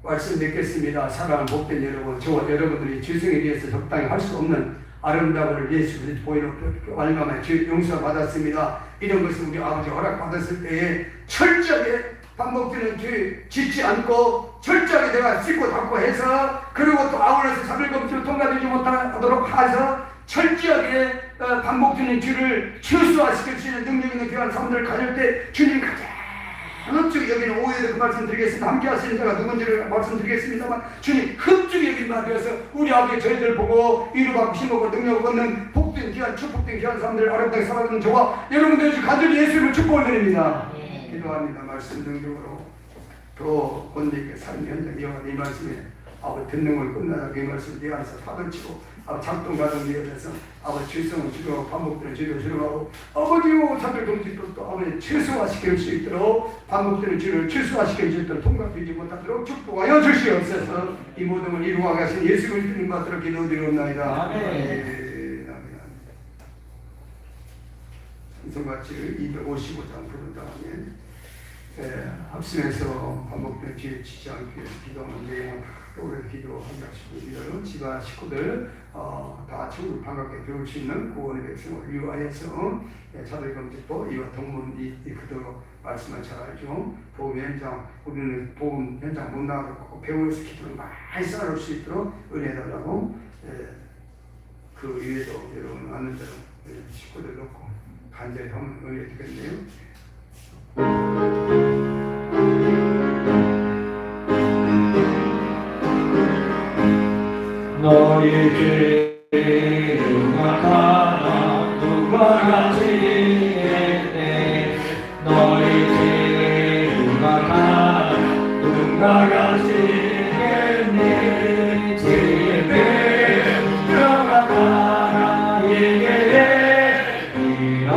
A: 말씀 맺겠습니다. 사랑하는 복된 여러분, 저와 여러분들이 죄성에 대해서 적당히 할 수 없는 아름다움을 예수 그리스도 보이는 완감하여 용서 받았습니다. 이런 것을 우리 아버지 허락받았을 때에 철저하게 반복되는 죄 짓지 않고 철저하게 내가 씻고 닦고 해서 그리고 또 아울러서 사별금지로 통과되지 못하도록 해서 철저하게 반복되는 죄를 최소화시킬 수 있는 능력 있는 귀한 삶들을 가질 때 주님 가장 흡족히 여기는 오해도 그 말씀 드리겠습니다. 함께 하시는 자가 누군지를 말씀드리겠습니다만 주님 흡족히 여기는 말 되어서 우리 아버지 저희들 보고 위로받고 힘먹고 능력을 얻는 복된 귀한 축복된 귀한 삶들을 아름답게 살아가는 저와 여러분들이 간절히 예수님을 축복을 드립니다. 기도합니다. 말씀 능력으로 더 본인에게 삶의 현장 이어가는 이 말씀에 아버지 듣는 걸 끝나자고 이 말씀 네 안에서 파던치고 작동 가동 이어져서 아버지 죄성을 주로 반복되는 죄를 줄여가고 아버지요 사별금지도 또 아버지 최소화시킬 수 있도록 반복되는 죄를 최소화시킬 수 있도록 통과되지 못하도록 축복하여 주시옵소서. 이 모든 걸 이루어 가신 예수 그리스도님 받들어 기도드리옵나이다. 아멘. 찬송가치를 255장 부른 다음에 합심해서 반복되는 죄 지지 않기 위해서 기도하는 내용을 오늘 기도하게 하시고 지가 식구들 다 천국 반갑게 배울 수 있는 구원의 백성을 위하여서 차별금지법 이와 동문 그대로 말씀을 잘 알죠. 보험 현장 우리는 보험 현장 못 나가고 배우면서 기도를 많이 쌓아올 수 있도록 은혜해달라고 그 위에도 여러분 아는 대로 식구들 놓고 간절히 하면 은혜 드리겠네요.
B: 너희 죄 음악하나 누가 가시겠네. 너희 죄 음악하나 누가 가시겠네. 죄의 배병아 하나님께 인하여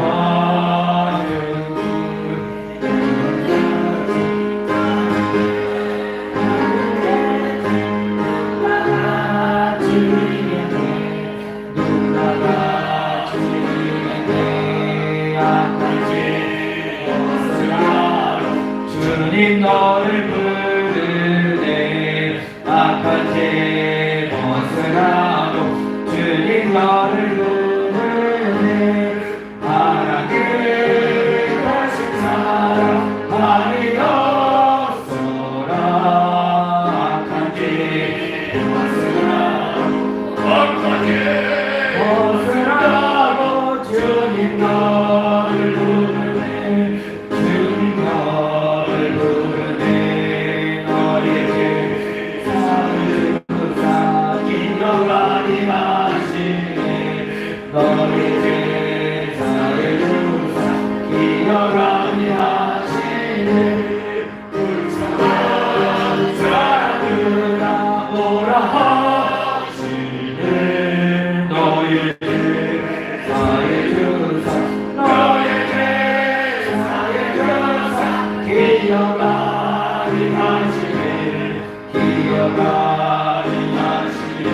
B: 주님 너를 부르네 악한 죄 벗으라고 주님 너를 부르네 하나님 다신 사랑 많이 없어라 악한 죄 벗으라고 주님 너를 부르네 주님 너를 부르네 너의 죄 사를 사긴 너가리 하시네 너의 죄 사를 사긴 너가리 하시네 사랑으라 오라 하시네 너의 죄 사의 주사 너의 죄 사의 주사 기억하리 하시네 기억하리 하시네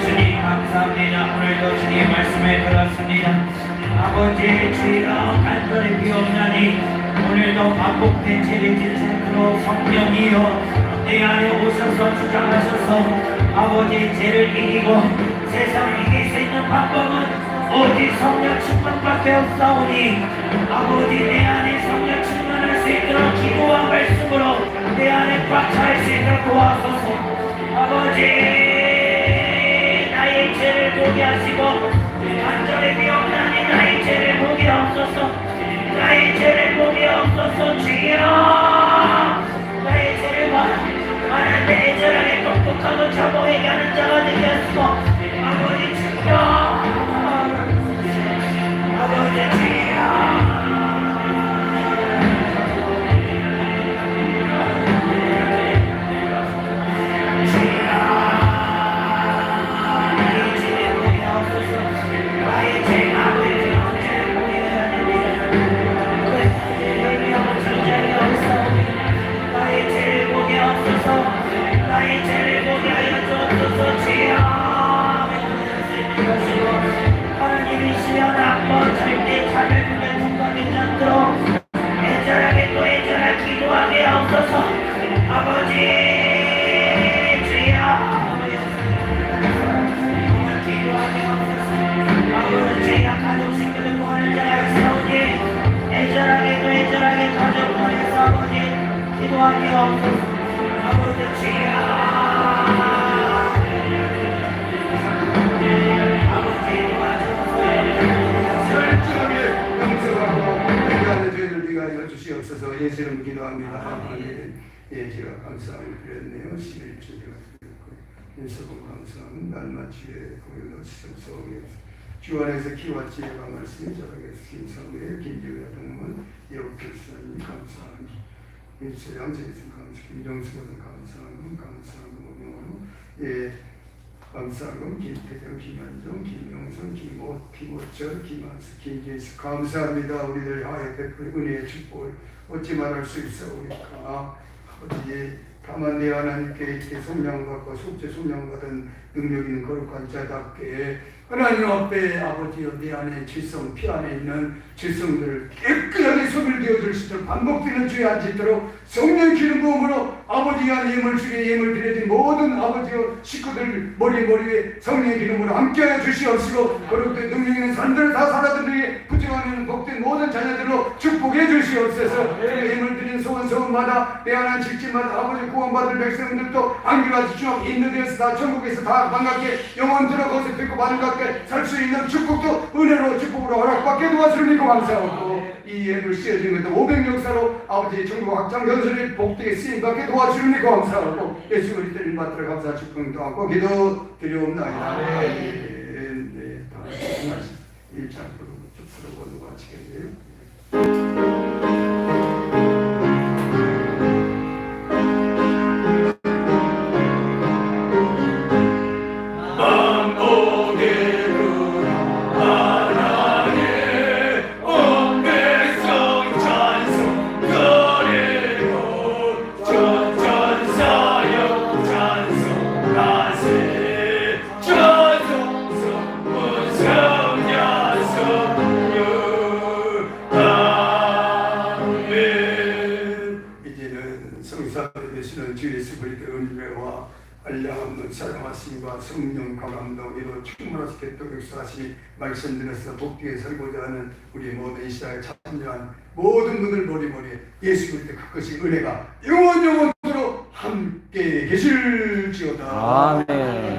B: 주님 감사합니다. 오늘도 주님의 말씀을 들었습니다. 아버지 주여 간절히 비옵나니 오늘도 반복된 죄를 지으로 성령이여 내 안에 오셔서 주장하셔서 아버지 죄를 이기고 세상을 이길 수 있는 방법은 오직 성령 충만밖에 없사오니 아버지 내 안에 성령 충만할 수 있도록 기도와 말씀으로 내 안에 꽉 찰 수 있도록 도와소서 아버지 나의 죄를 보게 하시고 간절히 비옵나니 나의 죄를 보게 없소서 나의 죄를 보게 없소서 주여 나의 죄를 말할 때 애절하게 똑똑하고 자복하게 하는 자가 되게 하시고 아버지 주여 아버지 주여 나의 죄를 보게 하여 주옵소서 주여 하나님이시여 나빠 절대 자를 보면 통과되지 않도록 애절하게 또 애절하게 기도하게 하옵소서 아버지 주여 기도하게 하옵소서 아버지 가족 식구들 구하는 자가 있사오니 애절하게 또 애절하게 가족 구해서 아버지 기도하게 하옵소서 아버지 주여
A: 철저하게 용서하고 내가 하는 죄를 위하여 주시옵소서 예수님 기도합니다. 아멘. 예, 제가 감사함을 드렸네요. 11주 제가 드렸고 인석은 감사함은 날마치에 고요로 시성성에 주 안에서 키와 지혜가 말씀이 저에게 신성의 김지우야 동문 여우필사님 감사합니다. 일체양 제이슨 감사 김정수는 감사하고 오명으로 예 감사하고 김태경 김한정 김용선 김호철 김한수 김재수 감사합니다. 우리들 하에 베풀 은혜의 축복을 어찌 말할 수 있사오리까 아버지 다만 내 하나님께 이렇게 속량받고 속죄 속량받은 능력 있는 거룩한 자답게 하나님 앞에 아버지여 내 안에 질성 피 안에 있는 질성들을 깨끗하게 소멸되어 줄 수 있도록 반복되는 주에 앉도록 성령 기름 부음으로 아버지 안에 예물 주에 예물 드려진 모든 아버지여 식구들 머리 위에 성령의 기름으로 함께하여 주시옵시고 거룩된 능력 있는 산들 다 살아들리게 부정하는 복된 모든 자녀들로 축복해 주시옵소서. 예물 드린 소원마다 내 하나님 직진마다 아버지 구원받을 백성들도 안기와 주춤 있는 데서 다 천국에서 다 반갑게 영원토록 거기서 뵙고 반갑게 살 수 있는 축복도 은혜로 축복으로 허락받게 도와주니 감사하고 이 예물 씌어진 것도 500 역사로 아버지 전국 확장 연설의 복되게 쓰임받게 도와주니 감사하고 예수 그리스도를 받들어 감사 축복도 하고 기도 드리옵나이다. 네, 다음 1장으로 축복으로 마치겠네요.
B: 온 백성 잘
A: 주 예수 그리스도의 은혜와 알량없는 사랑하심과 성령 감감동으로 충만하시게 또 역사하시니 말씀 들어서 복되게 살고자 하는 우리 모든 이스라엘 참여한 모든 분들 머리머리에 예수 그리스도 그것이 은혜가 영원토록 함께 계실지어다.
C: 아멘.